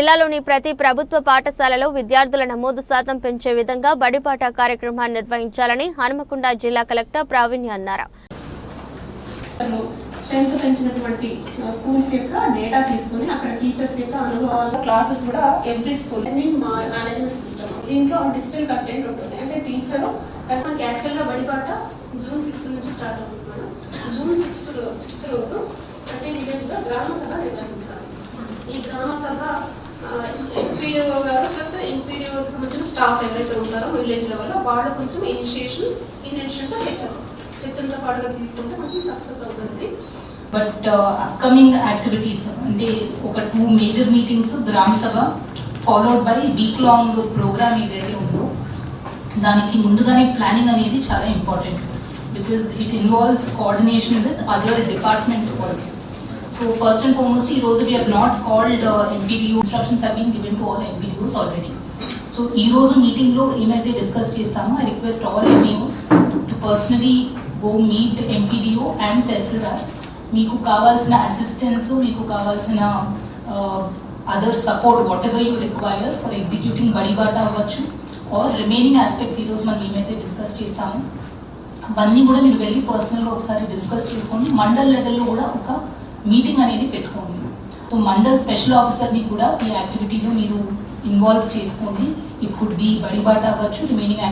జిల్లాలోని ప్రతి ప్రభుత్వ పాఠశాలలో విద్యార్థుల నమోదు శాతం పెంచే విధంగా బడిబాట కార్యక్రమాన్ని నిర్వహించాలని హనుమకొండ జిల్లా కలెక్టర్ ప్రావీణ్య అన్నారు. స్ట్రెంత్ పెంచినటువంటి స్కూల్స్ యొక్క డేటా తీసుకుని అక్కడ టీచర్స్ యొక్క అనుభవాలు క్లాసెస్ కూడా ఎవ్రీ స్కూల్ మేనేజ్మెంట్ సిస్టమ్ దీంట్లో డిజిటల్ కంటెంట్ ఉంటుంది. అంటే టీచర్ మనకి యాక్చువల్గా బడిబాట జూన్ 6 నుంచి స్టార్ట్ అవుతుంది. జూన్ 6 రోజు ప్రతి విలేజ్లో గ్రామ సభ నిర్వహించాలి. ఈ గ్రామ సభ ఎంపీడీఓ గారు ప్లస్ ఎంపీడీఓకి సంబంధించిన స్టాఫ్ ఎవరైతే ఉంటారో విలేజ్ లెవెల్లో వాళ్ళు కొంచెం ఇనిషియేషన్తో హెచ్చరితో పాటుగా తీసుకుంటే కొంచెం సక్సెస్ అవుతుంది. బట్ అప్కమింగ్ యాక్టివిటీస్ అంటే ఒక 2 major meetings gram sabha followed by week long programme ఏదైతే ఉందో దానికి ముందుగానే ప్లానింగ్ అనేది చాలా important because it involves coordination with other departments also. So first and foremost, we have not called MPDO. Instructions have been given to all MPDOs already. So this meeting lo emaithe discuss chestamo. I request all MPOs to personally go meet MPDO and Tehsildar. Meeku kavalsina assistance, meeku kavalsina other support whatever you require for executing Badibata avvachu or remaining aspects heroes man emaithe discuss chestamo. అవన్నీ కూడా మీరు వెళ్ళి పర్సనల్గా ఒకసారి discuss చేసుకోండి. మండల్ లెవెల్లో కూడా ఒక మీటింగ్ అనేది పెట్టుకోండి. సో మండల్ స్పెషల్ ఆఫీసర్ని కూడా ఈ యాక్టివిటీలో మీరు ఇన్వాల్వ్ చేసుకోండి. ఇట్ కుడ్ బి బడిబాట అవ్వచ్చు, రిమైనింగ్